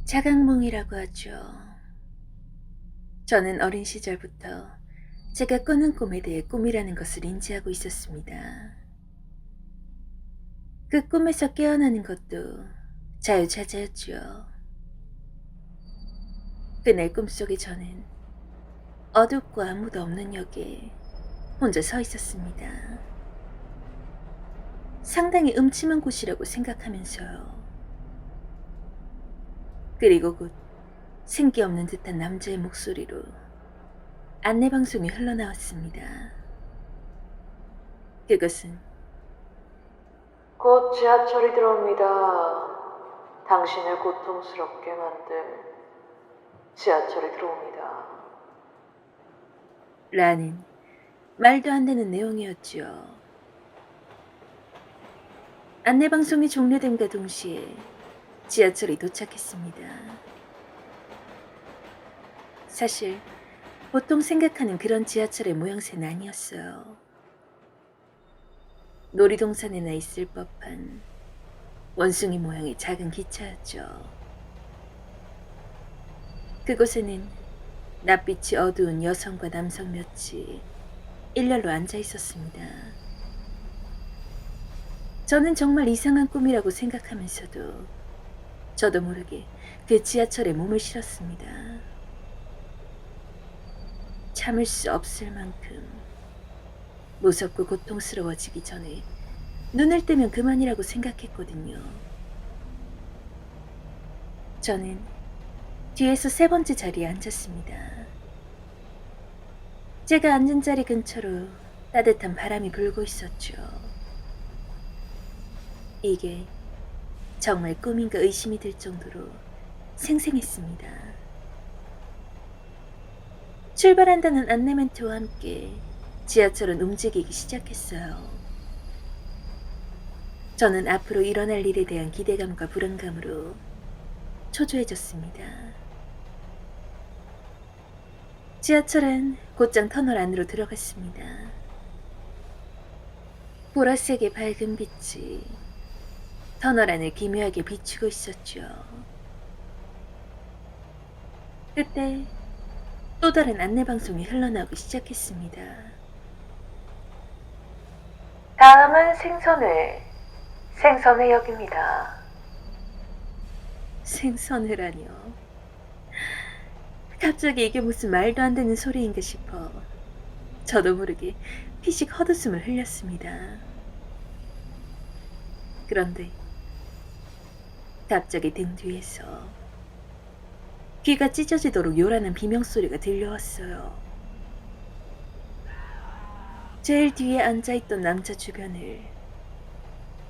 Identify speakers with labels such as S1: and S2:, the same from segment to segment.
S1: 자각몽이라고 하죠. 저는 어린 시절부터 제가 꾸는 꿈에 대해 꿈이라는 것을 인지하고 있었습니다. 그 꿈에서 깨어나는 것도 자유자재였죠. 그날 꿈속에 저는 어둡고 아무도 없는 역에 혼자 서 있었습니다. 상당히 음침한 곳이라고 생각하면서요. 그리고 곧 생기 없는 듯한 남자의 목소리로 안내방송이 흘러나왔습니다. 그것은
S2: 곧 지하철이 들어옵니다. 당신을 고통스럽게 만들 지하철이 들어옵니다.
S1: 라는 말도 안 되는 내용이었죠. 안내방송이 종료됨과 동시에 지하철이 도착했습니다. 사실 보통 생각하는 그런 지하철의 모양새는 아니었어요. 놀이동산에나 있을 법한 원숭이 모양의 작은 기차였죠. 그곳에는 낯빛이 어두운 여성과 남성 몇이 일렬로 앉아 있었습니다. 저는 정말 이상한 꿈이라고 생각하면서도 저도 모르게 그 지하철에 몸을 실었습니다. 참을 수 없을 만큼 무섭고 고통스러워지기 전에 눈을 뜨면 그만이라고 생각했거든요. 저는 뒤에서 세 번째 자리에 앉았습니다. 제가 앉은 자리 근처로 따뜻한 바람이 불고 있었죠. 이게 정말 꿈인가 의심이 들 정도로 생생했습니다. 출발한다는 안내 멘트와 함께 지하철은 움직이기 시작했어요. 저는 앞으로 일어날 일에 대한 기대감과 불안감으로 초조해졌습니다. 지하철은 곧장 터널 안으로 들어갔습니다. 보라색의 밝은 빛이 터널 안을 기묘하게 비추고 있었죠. 그때 또 다른 안내방송이 흘러나오기 시작했습니다.
S2: 다음은 생선회역입니다.
S1: 생선회라뇨. 갑자기 이게 무슨 말도 안 되는 소리인가 싶어 저도 모르게 피식 헛웃음을 흘렸습니다. 그런데 갑자기 등 뒤에서 귀가 찢어지도록 요란한 비명소리가 들려왔어요. 제일 뒤에 앉아있던 남자 주변을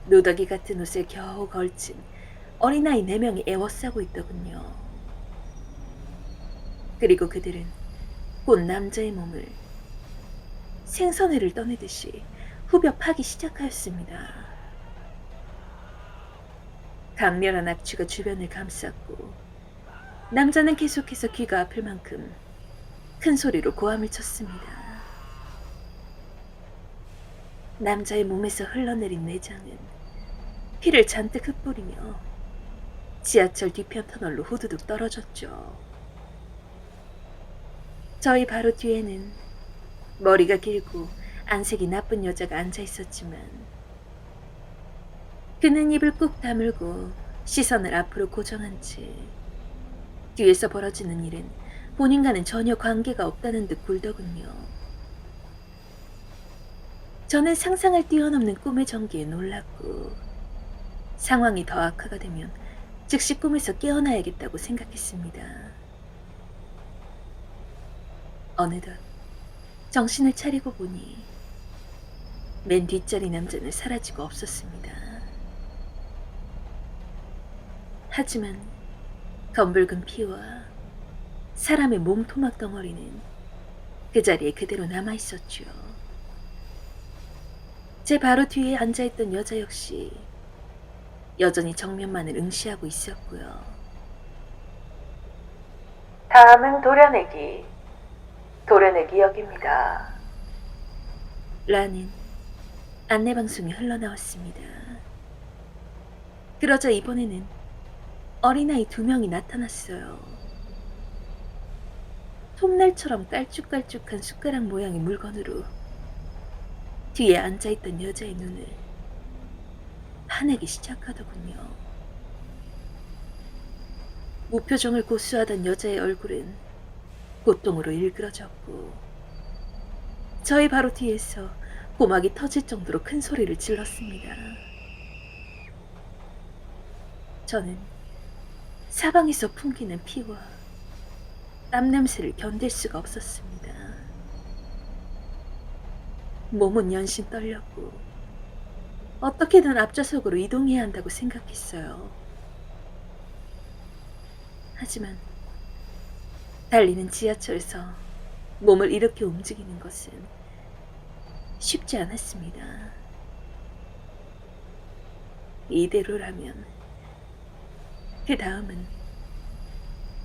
S1: 노덕이 같은 옷을 겨우 걸친 어린아이 4명이 에워싸고 있더군요. 그리고 그들은 곧 남자의 몸을 생선회를 떠내듯이 후벼 파기 시작하였습니다. 강렬한 악취가 주변을 감쌌고 남자는 계속해서 귀가 아플 만큼 큰 소리로 고함을 쳤습니다. 남자의 몸에서 흘러내린 내장은 피를 잔뜩 흩뿌리며 지하철 뒤편 터널로 후두둑 떨어졌죠. 저희 바로 뒤에는 머리가 길고 안색이 나쁜 여자가 앉아 있었지만 그는 입을 꾹 다물고 시선을 앞으로 고정한 채 뒤에서 벌어지는 일은 본인과는 전혀 관계가 없다는 듯 굴더군요. 저는 상상을 뛰어넘는 꿈의 전개에 놀랐고 상황이 더 악화가 되면 즉시 꿈에서 깨어나야겠다고 생각했습니다. 어느덧 정신을 차리고 보니 맨 뒷자리 남자는 사라지고 없었습니다. 하지만 검붉은 피와 사람의 몸토막 덩어리는 그 자리에 그대로 남아있었죠. 제 바로 뒤에 앉아있던 여자 역시 여전히 정면만을 응시하고 있었고요.
S2: 다음은 도려내기역입니다.
S1: 라는 안내방송이 흘러나왔습니다. 그러자 이번에는 어린아이 2명이 나타났어요. 톱날처럼 깔쭉깔쭉한 숟가락 모양의 물건으로 뒤에 앉아있던 여자의 눈을 파내기 시작하더군요. 무표정을 고수하던 여자의 얼굴은 고통으로 일그러졌고 저희 바로 뒤에서 고막이 터질 정도로 큰 소리를 질렀습니다. 저는 사방에서 풍기는 피와 땀 냄새를 견딜 수가 없었습니다. 몸은 연신 떨렸고 어떻게든 앞좌석으로 이동해야 한다고 생각했어요. 하지만 달리는 지하철에서 몸을 이렇게 움직이는 것은 쉽지 않았습니다. 이대로라면 그 다음은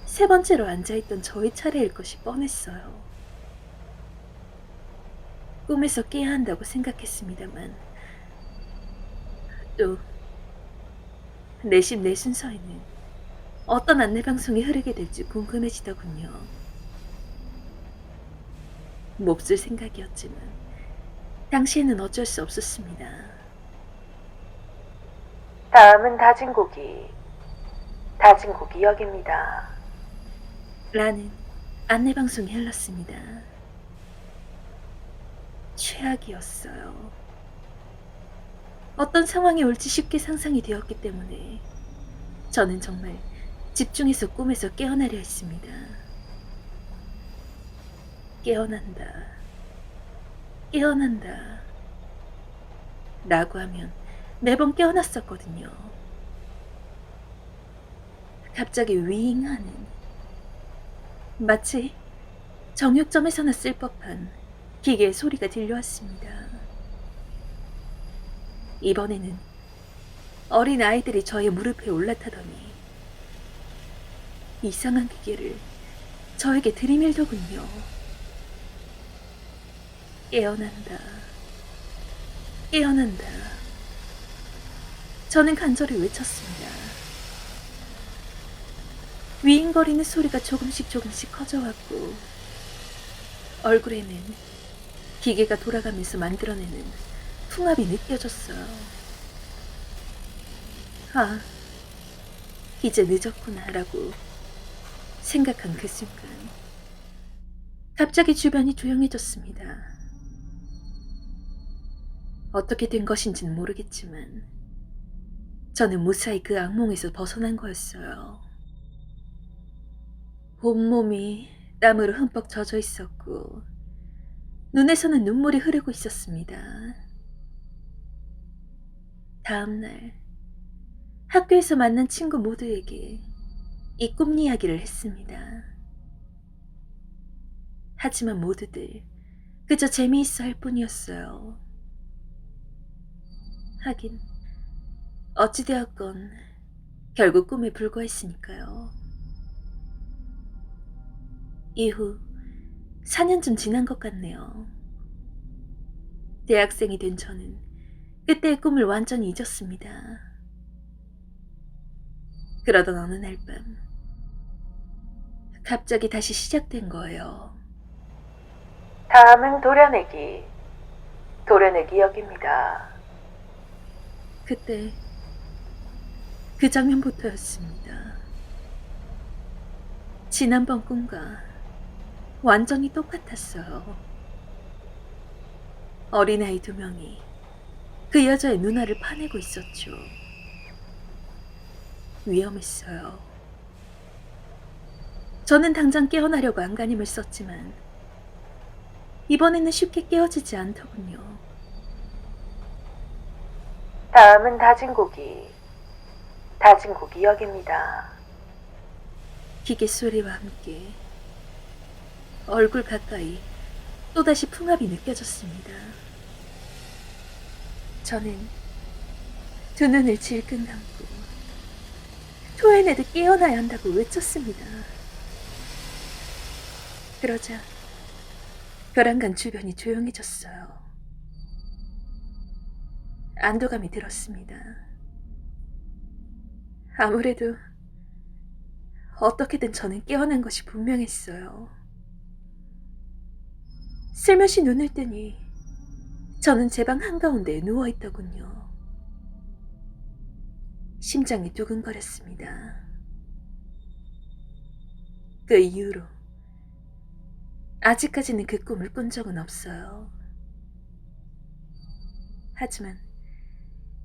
S1: 3번째로 앉아있던 저의 차례일 것이 뻔했어요. 꿈에서 깨야 한다고 생각했습니다만 또 내심 내 순서에는 어떤 안내방송이 흐르게 될지 궁금해지더군요. 몹쓸 생각이었지만 당시에는 어쩔 수 없었습니다.
S2: 다음은 다진 고기역입니다.
S1: 라는 안내방송이 흘렀습니다. 최악이었어요. 어떤 상황이 올지 쉽게 상상이 되었기 때문에 저는 정말 집중해서 꿈에서 깨어나려 했습니다. 깨어난다. 깨어난다. 라고 하면 매번 깨어났었거든요. 갑자기 윙하는 마치 정육점에서나 쓸 법한 기계의 소리가 들려왔습니다. 이번에는 어린 아이들이 저의 무릎에 올라타더니 이상한 기계를 저에게 들이밀더군요. 깨어난다. 깨어난다. 저는 간절히 외쳤습니다. 위잉거리는 소리가 조금씩 커져왔고 얼굴에는 기계가 돌아가면서 만들어내는 풍압이 느껴졌어요. 아, 이제 늦었구나 라고 생각한 그 순간 갑자기 주변이 조용해졌습니다. 어떻게 된 것인지는 모르겠지만 저는 무사히 그 악몽에서 벗어난 거였어요. 온몸이 땀으로 흠뻑 젖어 있었고 눈에서는 눈물이 흐르고 있었습니다. 다음 날 학교에서 만난 친구 모두에게 이 꿈 이야기를 했습니다. 하지만 모두들 그저 재미있어 할 뿐이었어요. 하긴 어찌되었건 결국 꿈에 불과했으니까요. 이후 4년쯤 지난 것 같네요. 대학생이 된 저는 그때의 꿈을 완전히 잊었습니다. 그러던 어느 날 밤 갑자기 다시 시작된 거예요.
S2: 다음은 도려내기역입니다.
S1: 그때 그 장면부터였습니다. 지난번 꿈과 완전히 똑같았어요. 어린아이 2명이 그 여자의 눈알을 파내고 있었죠. 위험했어요. 저는 당장 깨어나려고 안간힘을 썼지만 이번에는 쉽게 깨어지지 않더군요.
S2: 다음은 다진 고기역입니다.
S1: 기계 소리와 함께 얼굴 가까이 또다시 풍압이 느껴졌습니다. 저는 2눈을 질끈 감고 토해내듯 깨어나야 한다고 외쳤습니다. 그러자 벼랑간 주변이 조용해졌어요. 안도감이 들었습니다. 아무래도 어떻게든 저는 깨어난 것이 분명했어요. 슬며시 눈을 뜨니 저는 제 방 한가운데에 누워있더군요. 심장이 두근거렸습니다. 그 이후로 아직까지는 그 꿈을 꾼 적은 없어요. 하지만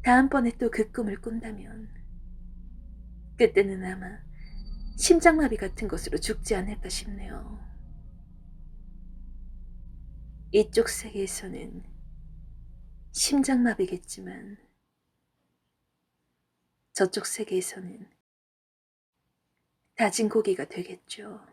S1: 다음번에 또 그 꿈을 꾼다면 그때는 아마 심장마비 같은 것으로 죽지 않을까 싶네요. 이쪽 세계에서는 심장마비겠지만 저쪽 세계에서는 다진 고기가 되겠죠.